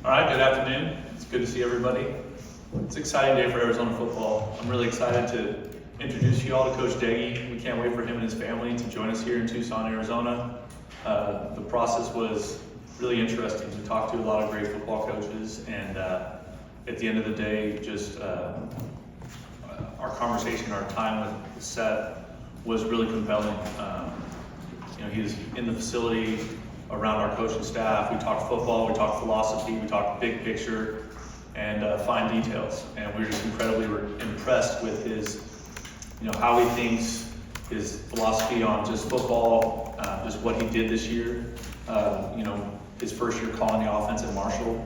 All right, good afternoon. It's good to see everybody. It's an exciting day for Arizona football. I'm really excited to introduce you all to Coach Doege. We can't wait for him and his family to join us here in Tucson, Arizona. The process was really interesting. We talked to a lot of great football coaches, and at the end of the day, just our conversation, our time with Seth was really compelling. He's in the facility around our coaching staff. We talked football, we talked philosophy, we talked big picture, and fine details. And we were just incredibly impressed with his, how he thinks, his philosophy on just football, just what he did this year. His first year calling the offense at Marshall,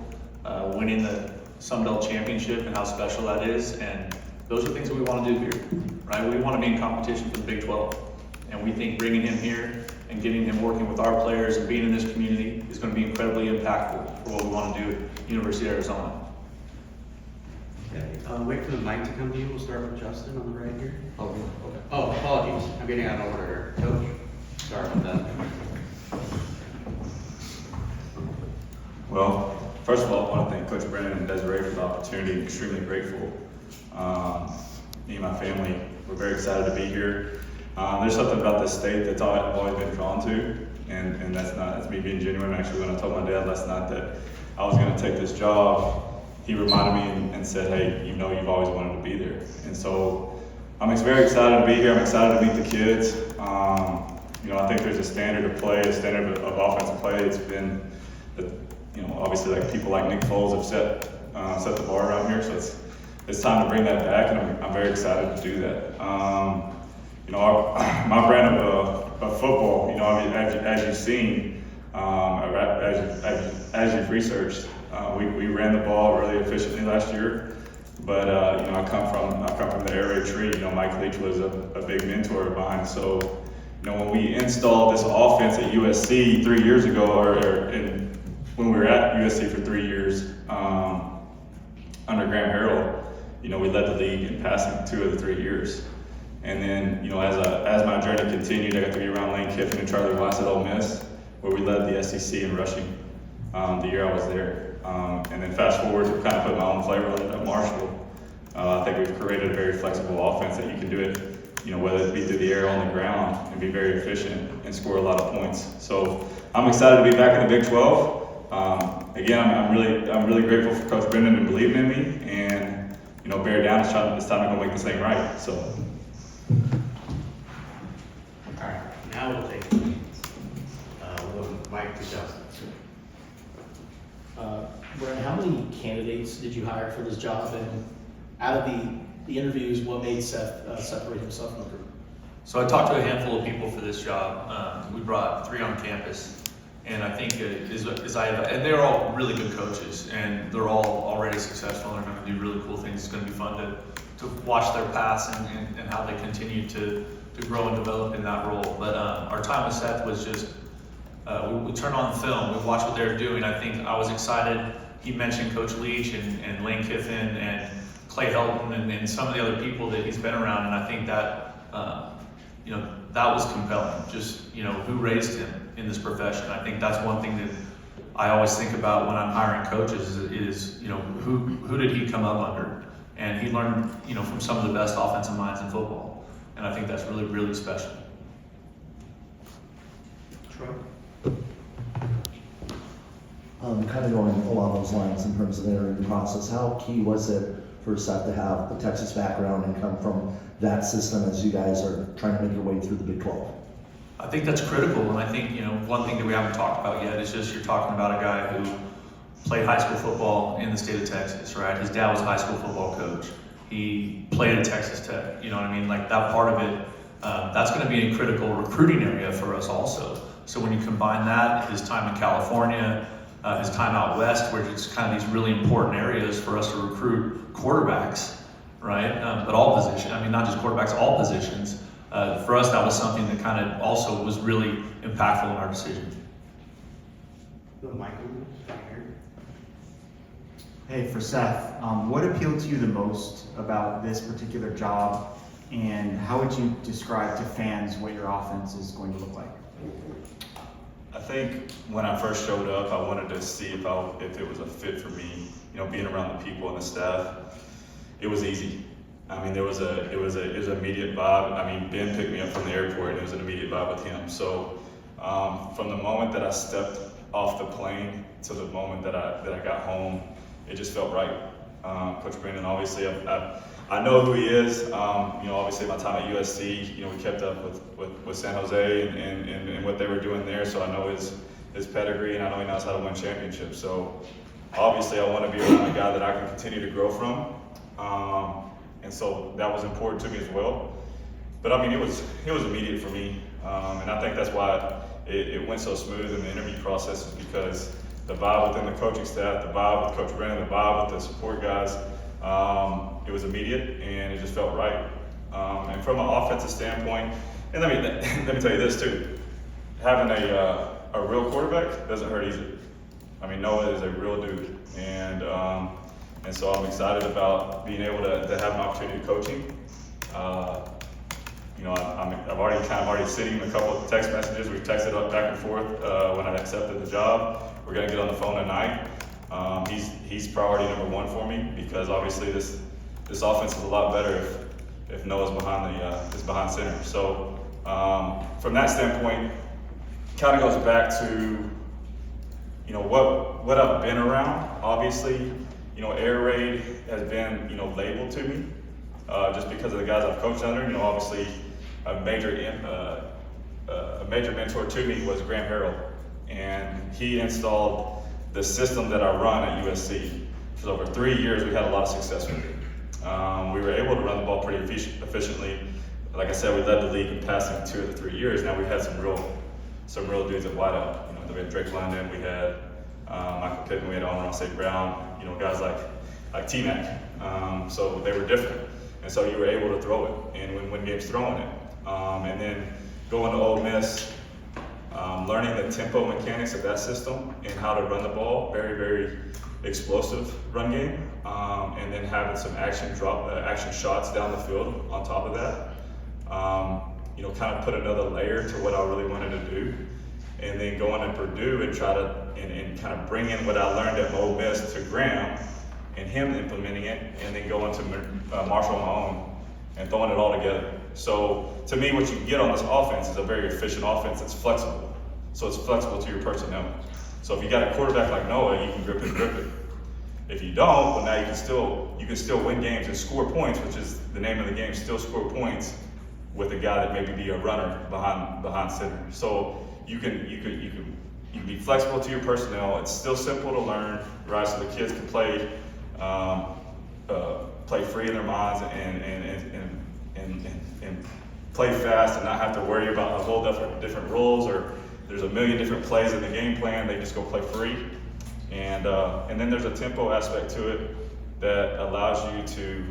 winning the Sun Belt Championship and how special that is. And those are things that we want to do here, right? We want to be in competition for the Big 12. And we think bringing him here and getting him working with our players and being in this community is going to be incredibly impactful for what we want to do at University of Arizona. Okay. Wait for the mic to come to you. We'll start with Justin on the right here. Oh, okay. Oh, apologies. I'm getting out of order. Coach, sorry about that. Well, first of all, I want to thank Coach Brennan and Desiree for the opportunity. Extremely grateful. Me and my family, we're very excited to be here. There's something about this state that's I've always been drawn to, and that's me being genuine. Actually, when I told my dad last night that I was going to take this job, he reminded me and said, "Hey, you've always wanted to be there." And so I'm very excited to be here. I'm excited to meet the kids. I think there's a standard of play, a standard of offensive play. It's been, obviously like people like Nick Foles have set the bar around here. So it's time to bring that back, and I'm very excited to do that. My brand of football, as you've seen, as you've researched, we ran the ball really efficiently last year. But I come from the area tree. Mike Leach was a big mentor of mine. So when we installed this offense at USC 3 years ago, when we were at USC for 3 years under Graham Harrell, we led the league in passing 2 of the 3 years. And then, as my journey continued, I got to be around Lane Kiffin and Charlie Weiss at Ole Miss, where we led the SEC in rushing the year I was there. And then fast forward to kind of put my own flavor on it at Marshall. I think we've created a very flexible offense that you can do it, whether it be through the air or on the ground, and be very efficient and score a lot of points. So I'm excited to be back in the Big 12. Again, I'm really grateful for Coach Brendan and believing in me, and bear down. It's time to go make this thing right. So. All right. Now we'll take questions. We'll go mic to Justin. Brent, how many candidates did you hire for this job? And out of the interviews, what made Seth separate himself from the group? So I talked to a handful of people for this job. We brought 3 on campus. And I think and they're all really good coaches, and they're all already successful, and they're going to do really cool things. It's going to be fun to watch their paths and how they continue to grow and develop in that role. But our time with Seth was just, we turned on the film, we watched what they were doing. I think I was excited. He mentioned Coach Leach and Lane Kiffin and Clay Helton and some of the other people that he's been around, and I think that, that was compelling. Just, who raised him in this profession. I think that's one thing that I always think about when I'm hiring coaches is who did he come up under? And he learned, from some of the best offensive minds in football. And I think that's really, really special. Troy? Kind of going along those lines in terms of the interviewing process, how key was it for Seth to have a Texas background and come from that system as you guys are trying to make your way through the Big 12? I think that's critical, and I think, one thing that we haven't talked about yet is just you're talking about a guy who played high school football in the state of Texas, right? His dad was a high school football coach. He played at Texas Tech, Like that part of it, that's going to be a critical recruiting area for us also. So when you combine that, his time in California, his time out west, where it's kind of these really important areas for us to recruit quarterbacks, right? But all positions, not just quarterbacks, all positions. For us, that was something that kind of also was really impactful in our decision. Michael, right here. Hey, for Seth, what appealed to you the most about this particular job, and how would you describe to fans what your offense is going to look like? I think when I first showed up, I wanted to see if it was a fit for me. You know, being around the people and the staff, it was easy. I mean, it was an immediate vibe. I mean, Ben picked me up from the airport, and it was an immediate vibe with him. So from the moment that I stepped off the plane to the moment that I got home, it just felt right. Coach Brandon, obviously, I know who he is. You know, obviously, my time at USC, you know, we kept up with San Jose and what they were doing there. So I know his pedigree, and I know he knows how to win championships. So obviously, I want to be around a guy that I can continue to grow from. And so that was important to me as well. But I mean, it was immediate for me, and I think that's why it went so smooth in the interview process, is because the vibe within the coaching staff, the vibe with Coach Brandon, the vibe with the support guys, it was immediate and it just felt right. And from an offensive standpoint, and let me tell you this too, having a real quarterback doesn't hurt either. I mean, Noah is a real dude, and so I'm excited about being able to have an opportunity to coaching. You know, I've already sent him a couple of text messages. We've texted up back and forth when I accepted the job. We're gonna get on the phone tonight. He's priority number one for me, because obviously this offense is a lot better if Noah's behind center. So from that standpoint, kind of goes back to, you know, what I've been around. Obviously, you know, air raid has been, you know, labeled to me just because of the guys I've coached under. You know, obviously a major mentor to me was Graham Harrell, and he installed the system that I run at USC. For over 3 years, we had a lot of success with it. We were able to run the ball pretty efficiently. Like I said, we led the league in passing 2 of the 3 years. Now we had some real dudes at wideout. You know, we had Drake London, we had Michael Pittman, we had Amon St. Brown. You know, guys like T-Mac. So they were different, and so you were able to throw it and win games throwing it. And then going to Ole Miss, learning the tempo mechanics of that system and how to run the ball, very, very explosive run game, and then having some action shots down the field on top of that. You know, kind of put another layer to what I really wanted to do, and then going to Purdue and try to and kind of bring in what I learned at Ole Miss to Graham and him implementing it, and then going to Marshall on my own and throwing it all together. So to me, what you get on this offense is a very efficient offense that's flexible. So it's flexible to your personnel. So if you got a quarterback like Noah, you can grip it. If you don't, well, now you can still win games and score points, which is the name of the game. Still score points with a guy that maybe be a runner behind center. So you can be flexible to your personnel. It's still simple to learn, right? So the kids can play free in their minds and play fast and not have to worry about a whole different rules, or there's a million different plays in the game plan. They just go play free. And then there's a tempo aspect to it that allows you to,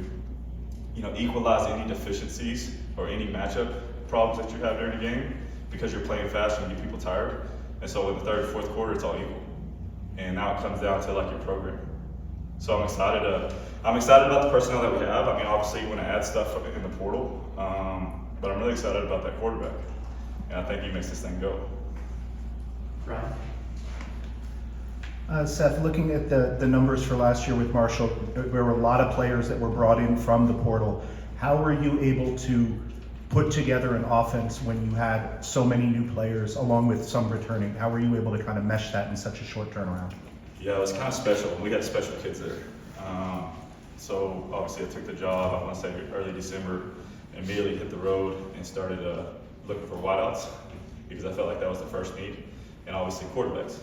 you know, equalize any deficiencies or any matchup problems that you have during the game, because you're playing fast and you get people tired. And so in the third and fourth quarter, it's all equal. And now it comes down to like your program. So I'm excited about the personnel that we have. I mean, obviously you want to add stuff in the portal, but I'm really excited about that quarterback. And I think he makes this thing go. Ryan? Seth, looking at the numbers for last year with Marshall, there were a lot of players that were brought in from the portal. How were you able to put together an offense when you had so many new players along with some returning? How were you able to kind of mesh that in such a short turnaround? Yeah, it was kind of special. We had special kids there. So obviously I took the job, I want to say early December, immediately hit the road and started looking for wideouts, because I felt like that was the first need, and obviously quarterbacks.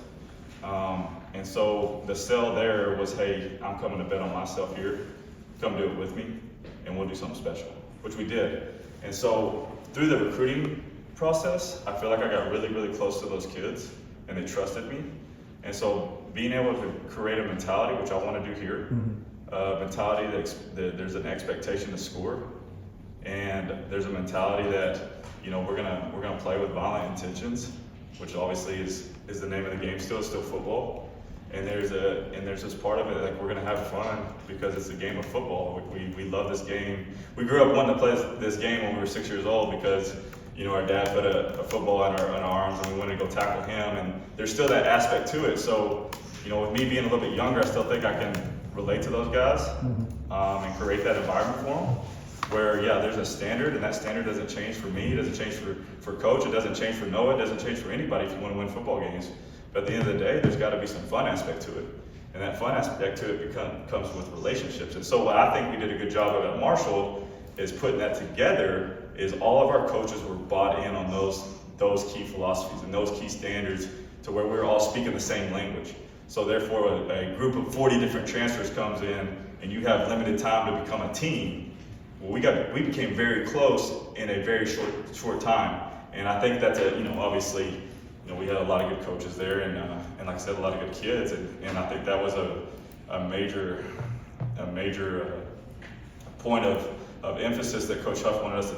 And so the sell there was, hey, I'm coming to bet on myself here. Come do it with me, and we'll do something special, which we did. And so through the recruiting process, I feel like I got really, really close to those kids, and they trusted me. And so being able to create a mentality, which I want to do here, mentality that there's an expectation to score, and there's a mentality that, you know, we're gonna play with violent intentions, which obviously is the name of the game. Still, it's still football. And there's this part of it, like, we're gonna have fun because it's a game of football. We love this game. We grew up wanting to play this game when we were 6 years old, because our dad put a football in our arms and we went to go tackle him, and there's still that aspect to it. So, with me being a little bit younger, I still think I can relate to those guys and create that environment for them. Where, yeah, there's a standard, and that standard doesn't change for me, it doesn't change for coach, it doesn't change for Noah, it doesn't change for anybody if you want to win football games. But at the end of the day, there's got to be some fun aspect to it. And that fun aspect to it comes with relationships. And so what I think we did a good job of at Marshall is putting that together, is all of our coaches were bought in on those key philosophies and those key standards to where we were all speaking the same language. So therefore, a group of 40 different transfers comes in and you have limited time to become a team. Well, we became very close in a very short time, and I think that's obviously, we had a lot of good coaches there, and like I said, a lot of good kids, and I think that was a major point of emphasis that Coach Huff wanted us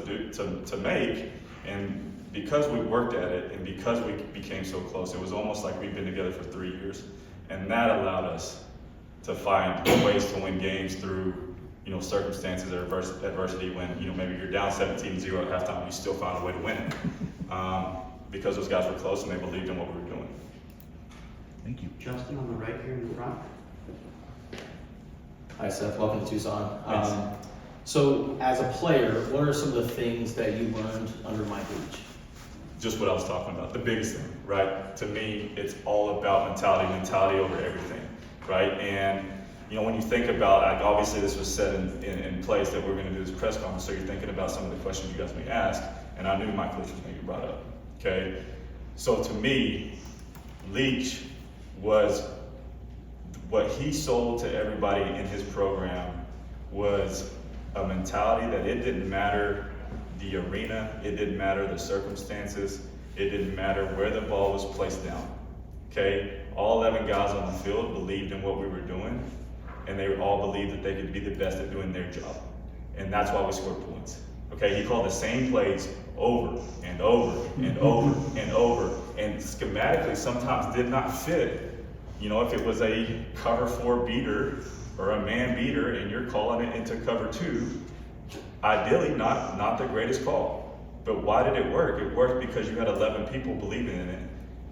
to make, and because we worked at it, and because we became so close, it was almost like we'd been together for 3 years, and that allowed us to find ways to win games through circumstances or adversity when, maybe you're down 17-0 at halftime, you still found a way to win it. Because those guys were close and they believed in what we were doing. Thank you. Justin on the right here in the front. Hi Seth, welcome to Tucson. Thanks. So as a player, what are some of the things that you learned under Mike Leach? Just what I was talking about, the biggest thing, right? To me, it's all about mentality over everything, right? And when you think about, obviously this was set in place that we're going to do this press conference, so you're thinking about some of the questions you guys may ask, and I knew Mike Leach was going to get brought up, okay? So to me, Leach was, what he sold to everybody in his program was a mentality that it didn't matter the arena, it didn't matter the circumstances, it didn't matter where the ball was placed down, okay? All 11 guys on the field believed in what we were doing, and they all believed that they could be the best at doing their job. And that's why we scored points. Okay, he called the same plays over and over and over and over, and schematically sometimes did not fit. If it was a cover 4 beater or a man beater and you're calling it into cover 2, ideally not the greatest call. But why did it work? It worked because you had 11 people believing in it.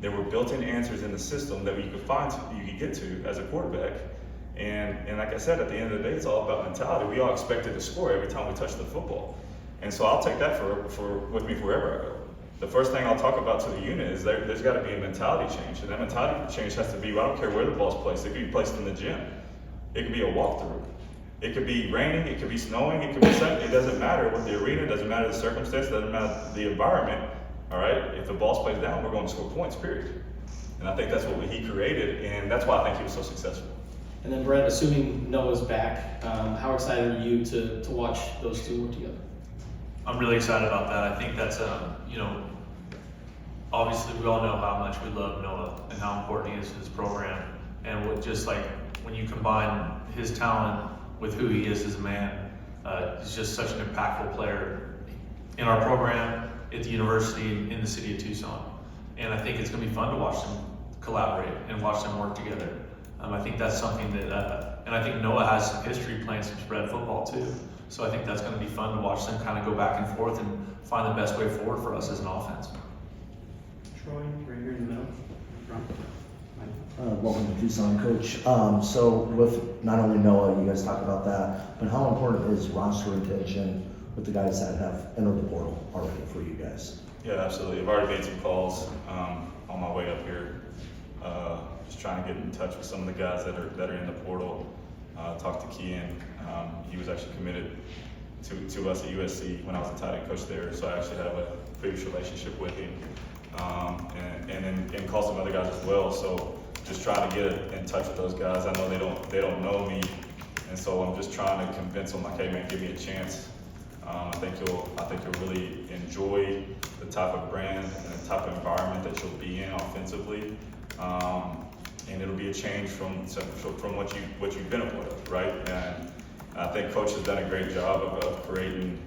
There were built-in answers in the system that you could get to as a quarterback. And like I said, at the end of the day, it's all about mentality. We all expected to score every time we touched the football. And so I'll take that with me wherever I go. The first thing I'll talk about to the unit is there's got to be a mentality change. And that mentality change has to be, I don't care where the ball's placed. It could be placed in the gym. It could be a walkthrough. It could be raining, it could be snowing, it could be sunny. It doesn't matter what the arena, doesn't matter the circumstance, doesn't matter the environment. All right, if the ball's placed down, we're going to score points, period. And I think that's what he created, and that's why I think he was so successful. And then Brett, assuming Noah's back, how excited are you to watch those two work together? I'm really excited about that. I think that's, obviously we all know how much we love Noah and how important he is to this program. And when you combine his talent with who he is as a man, he's just such an impactful player in our program, at the university, in the city of Tucson. And I think it's going to be fun to watch them collaborate and watch them work together. I think that's something that, and I think Noah has some history playing some spread football too. So I think that's going to be fun to watch them kind of go back and forth and find the best way forward for us as an offense. Troy, right here in the middle, front. Welcome to Tucson, Coach. So with not only Noah, you guys talked about that, but how important is roster retention with the guys that have entered the portal already for you guys? Yeah, absolutely. I've already made some calls on my way up here. Just trying to get in touch with some of the guys that are in the portal. Talked to Kean. He was actually committed to us at USC when I was a tight end coach there, so I actually have a previous relationship with him. And call some other guys as well. So just trying to get in touch with those guys. I know they don't know me, and so I'm just trying to convince them, like, hey man, give me a chance. I think you'll really enjoy the type of brand and the type of environment that you'll be in offensively, and it'll be a change from what you've been a part of, right? And I think Coach has done a great job of creating,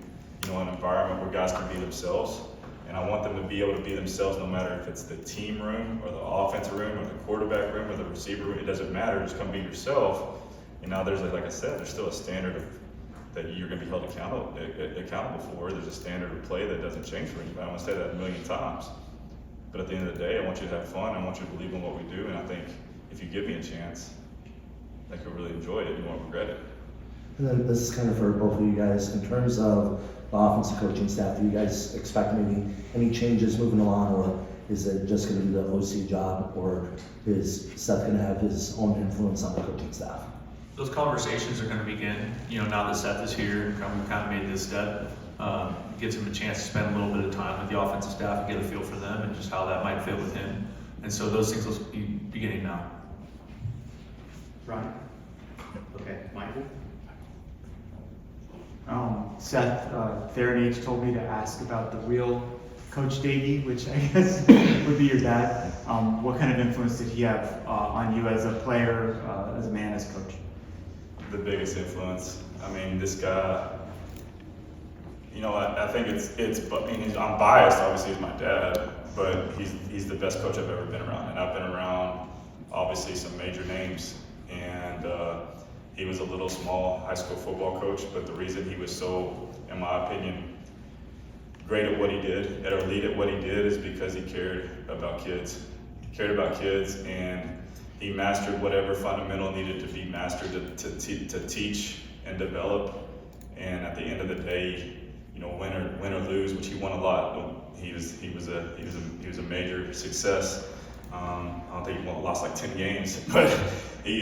an environment where guys can be themselves. And I want them to be able to be themselves no matter if it's the team room or the offensive room or the quarterback room or the receiver room. It doesn't matter. Just come be yourself. And now there's, like I said, there's still a standard that you're going to be held accountable for. There's a standard of play that doesn't change for anybody. I'm going to say that a million times. But at the end of the day, I want you to have fun. I want you to believe in what we do. And I think if you give me a chance, I could really enjoy it. You won't regret it. And then this is kind of for both of you guys. In terms of the offensive coaching staff, do you guys expect any changes moving along, or is it just going to be the OC job, or is Seth going to have his own influence on the coaching staff? Those conversations are going to begin, now that Seth is here, we've kind of made this step. Gives him a chance to spend a little bit of time with the offensive staff and get a feel for them and just how that might fit with him. And so those things will be beginning now. Ryan? Okay, Michael? Seth, Theron H told me to ask about the real Coach Doege, which I guess would be your dad. What kind of influence did he have on you as a player, as a man, as coach? The biggest influence. I mean, this guy, I think I'm biased, obviously, he's my dad, but he's the best coach I've ever been around. And I've been around, obviously, some major names. And he was a little small high school football coach, but the reason he was so, in my opinion, great at what he did, or elite at what he did, is because he cared about kids. He cared about kids, and he mastered whatever fundamental needed to be mastered to teach and develop. And at the end of the day, win or lose, which he won a lot. He was a major success. I don't think he lost like 10 games, but he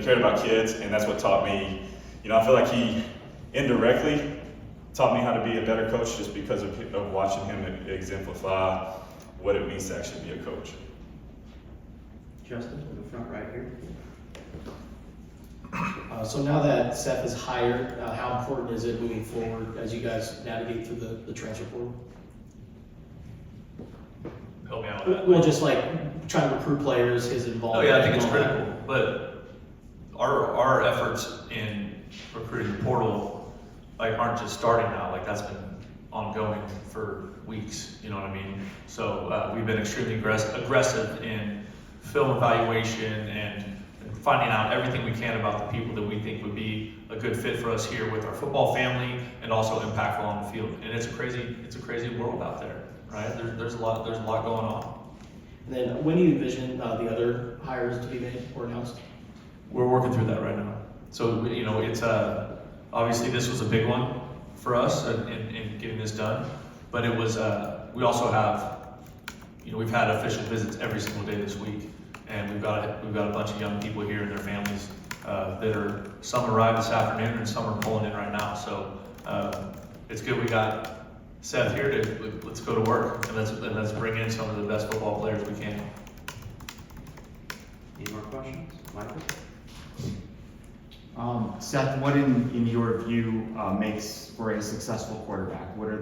cared about kids, and that's what taught me. I feel like he indirectly taught me how to be a better coach just because of watching him exemplify what it means to actually be a coach. Justin, in the front right here. So now that Seth is hired, how important is it moving forward as you guys navigate through the transfer portal? Help me out with that. Well, just like trying to recruit players, his involvement. Oh yeah, I think it's critical. But our efforts in recruiting the portal aren't just starting now. That's been ongoing for weeks. You know what I mean? So we've been extremely aggressive in film evaluation and finding out everything we can about the people that we think would be a good fit for us here with our football family and also impactful on the field. And it's a crazy world out there, right? There's a lot going on. And then when do you envision the other hires to be made or announced? We're working through that right now. So it's obviously this was a big one for us in getting this done, but it was we also have we've had official visits every single day this week. And we've got a bunch of young people here and their families some arrived this afternoon and some are pulling in right now. So it's good we got Seth here let's go to work and let's bring in some of the best football players we can. Any more questions? Michael? Seth, what in your view makes for a successful quarterback? What are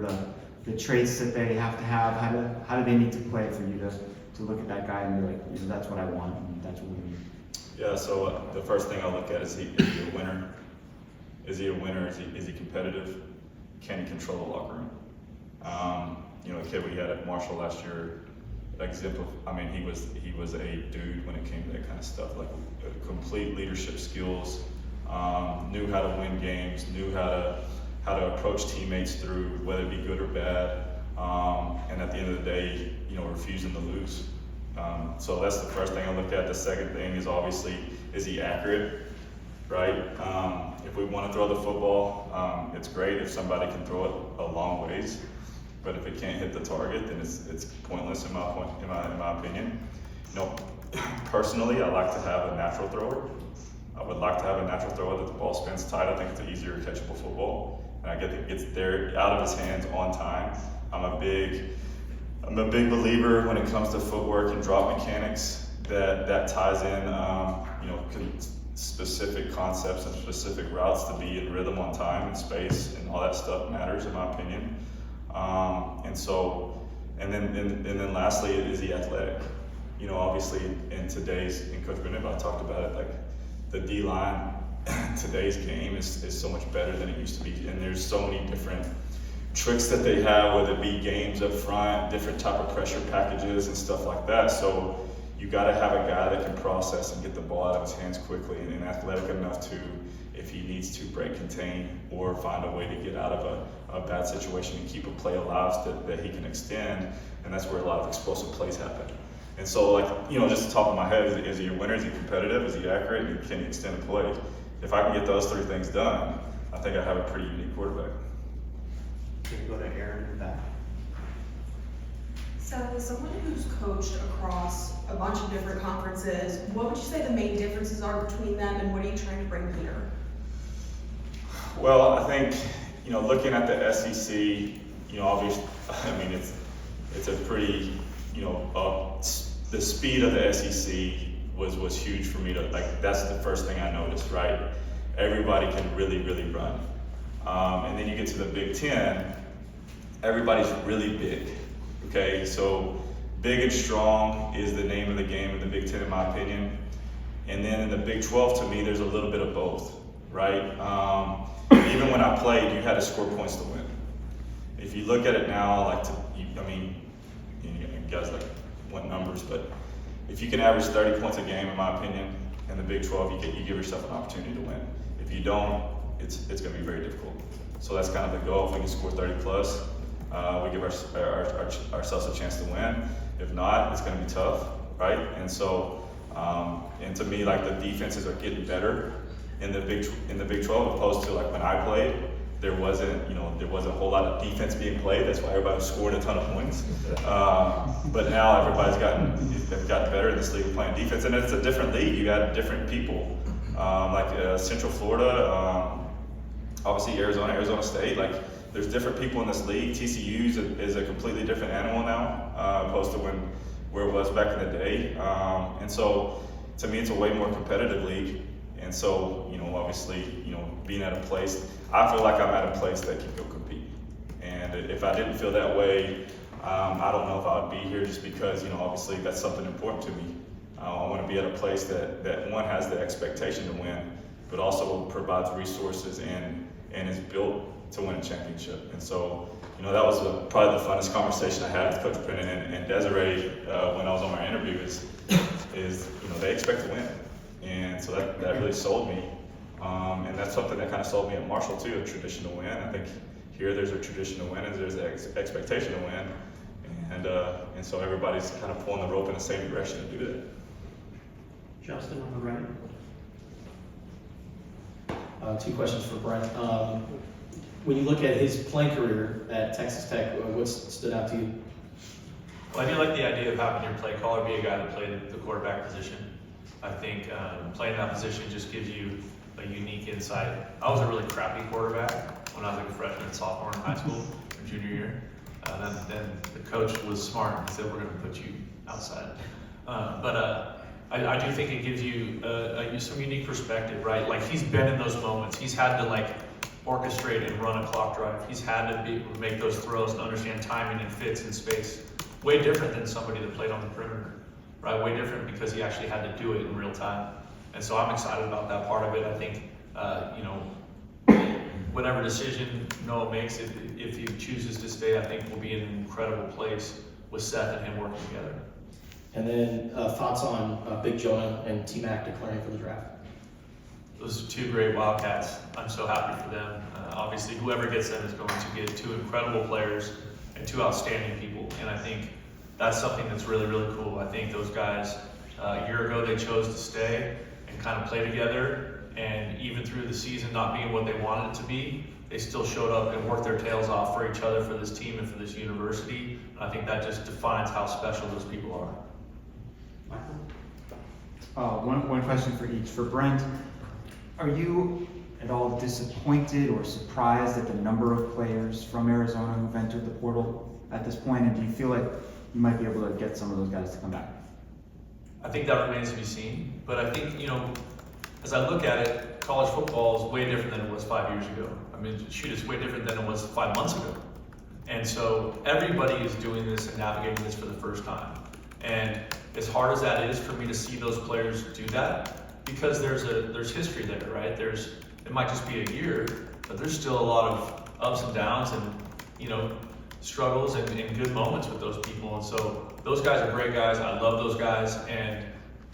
the traits that they have to have? How do they need to play for you to look at that guy and be like, that's what I want, and that's what we need? Yeah, so the first thing I look at is he a winner? Is he a winner? Is he competitive? Can he control the locker room? The kid we had at Marshall last year, he was a dude when it came to that kind of stuff, complete leadership skills, knew how to win games, knew how to approach teammates through whether it be good or bad, and at the end of the day, refusing to lose. So that's the first thing I look at. The second thing is obviously, is he accurate, right? If we want to throw the football, it's great if somebody can throw it a long ways, but if it can't hit the target, then it's pointless in my opinion. Personally, I like to have a natural thrower. I would like to have a natural thrower that the ball spins tight. I think it's an easier catchable football, and I get that it gets there out of his hands on time. I'm a big believer when it comes to footwork and drop mechanics that ties in, specific concepts and specific routes to be in rhythm on time and space and all that stuff matters in my opinion. And then lastly, is he athletic? Obviously in Coach Beneva talked about it, the D line today's game is so much better than it used to be, and there's so many different tricks that they have, whether it be games up front, different type of pressure packages and stuff like that. So, you got to have a guy that can process and get the ball out of his hands quickly and athletic enough to, if he needs to, break contain or find a way to get out of a bad situation and keep a play alive that he can extend. And that's where a lot of explosive plays happen. And so, like, you know, just the top of my head, is he a winner? Is he competitive? Is he accurate? And can he extend a play? If I can get those three things done, I think I have a pretty unique quarterback. Can we go to Aaron in the back? So, as someone who's coached across a bunch of different conferences, what would you say the main differences are between them, and what are you trying to bring here? Well, I think, you know, looking at the SEC, you know, obviously, I mean, it's a pretty, you know, the speed of the SEC was huge for me to, like, that's the first thing I noticed, right? Everybody can really, really run. And then you get to the Big Ten, everybody's really big, okay? So big and strong is the name of the game in the Big Ten, in my opinion. And then in the Big 12, to me, there's a little bit of both, right? Even when I played, you had to score points to win. If you look at it now, like, I mean, you guys like want numbers, but if you can average 30 points a game, in my opinion, in the Big 12, you give yourself an opportunity to win. If you don't, it's going to be very difficult. So that's kind of the goal. If we can score 30 plus, we give ourselves a chance to win. If not, it's going to be tough, right? And so, and to me, like, the defenses are getting better in the Big 12, opposed to, like, when I played, there wasn't a whole lot of defense being played. That's why everybody was scoring a ton of points. But now everybody's gotten better in this league of playing defense, and it's a different league. You got different people, like Central Florida, obviously Arizona State. Like, there's different people in this league. TCU is a completely different animal now, opposed to where it was back in the day. And so, to me, it's a way more competitive league. And so, you know, obviously, you know, being at a place, I feel like I'm at a place that can go compete. And if I didn't feel that way, I don't know if I would be here, just because, you know, obviously that's something important to me. I want to be at a place that one has the expectation to win, but also provides resources and is built to win a championship. And so, you know, that was probably the funnest conversation I had with Coach Brennan and Desiree when I was on my interview is, you know, they expect to win. And so that really sold me. And that's something that kind of sold me at Marshall too, a tradition to win. I think here there's a tradition to win and there's an expectation to win. And so everybody's kind of pulling the rope in the same direction to do that. Justin on the right. Two questions for Brent. When you look at his playing career at Texas Tech, what stood out to you? Well, I do like the idea of having your play caller be a guy that played the quarterback position. I think playing that position just gives you a unique insight. I was a really crappy quarterback when I was like a freshman and sophomore in high school, or junior year. Then the coach was smart and said, we're going to put you outside. I do think it gives you some unique perspective, right? Like, he's been in those moments. He's had to, like, orchestrate and run a clock drive. He's had to be able to make those throws and understand timing and fits in space. Way different than somebody that played on the perimeter, right? Way different because he actually had to do it in real time. And so I'm excited about that part of it. I think, you know, whatever decision Noah makes, if he chooses to stay, I think we'll be in an incredible place with Seth and him working together. And then thoughts on Big Jonah and T-Mac declaring for the draft? Those are two great Wildcats. I'm so happy for them. Obviously, whoever gets them is going to get two incredible players and two outstanding people. And I think that's something that's really, really cool. I think those guys, a year ago, they chose to stay and kind of play together. And even through the season not being what they wanted it to be, they still showed up and worked their tails off for each other, for this team, and for this university. And I think that just defines how special those people are. Michael? One question for each. For Brent, are you at all disappointed or surprised at the number of players from Arizona who've entered the portal at this point? And do you feel like you might be able to get some of those guys to come back? I think that remains to be seen. But I think, you know, as I look at it, college football is way different than it was 5 years ago. I mean, shoot, it's way different than it was 5 months ago. And so everybody is doing this and navigating this for the first time. And as hard as that is for me to see those players do that, because there's history there, right? It might just be a year, but there's still a lot of ups and downs. And, you know, struggles and good moments with those people. And so those guys are great guys. I love those guys. And,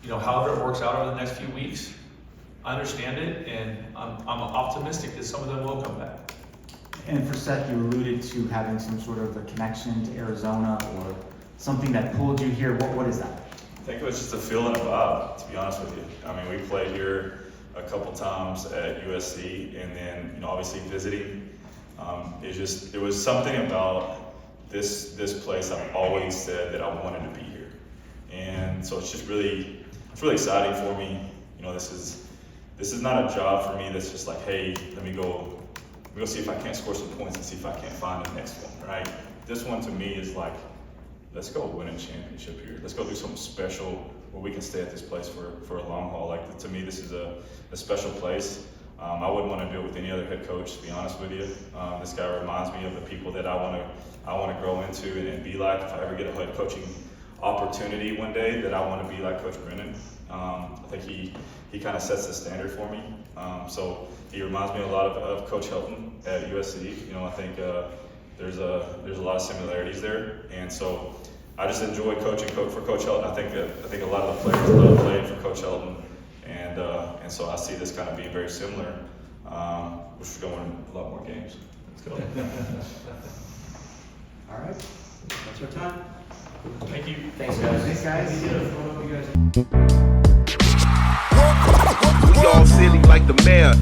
you know, however it works out over the next few weeks, I understand it, and I'm optimistic that some of them will come back. And for Seth, you alluded to having some sort of a connection to Arizona or something that pulled you here. What is that? I think it was just a feeling of vibe, to be honest with you. I mean, we played here a couple times at USC, and then, you know, obviously visiting. There was something about this place I've always said that I wanted to be here. And so it's really exciting for me. You know, this is not a job for me that's just like, hey, let me go see if I can't score some points and see if I can't find the next one, right? This one to me is like, let's go win a championship here. Let's go do something special where we can stay at this place for a long haul. Like, to me, this is a special place. I wouldn't want to do it with any other head coach, to be honest with you. This guy reminds me of the people that I want to grow into and be like. If I ever get a head coaching opportunity one day, that I want to be like Coach Brennan. I think he kind of sets the standard for me. So he reminds me a lot of Coach Helton at USC. You know, I think there's a lot of similarities there, and so I just enjoy coaching for Coach Helton. I think a lot of the players love playing for Coach Helton, and so I see this kind of being very similar, which is going to win a lot more games. Let's go. All right, that's our time. Thank you. Thanks, guys. Thanks, guys. We all silly like the mayor.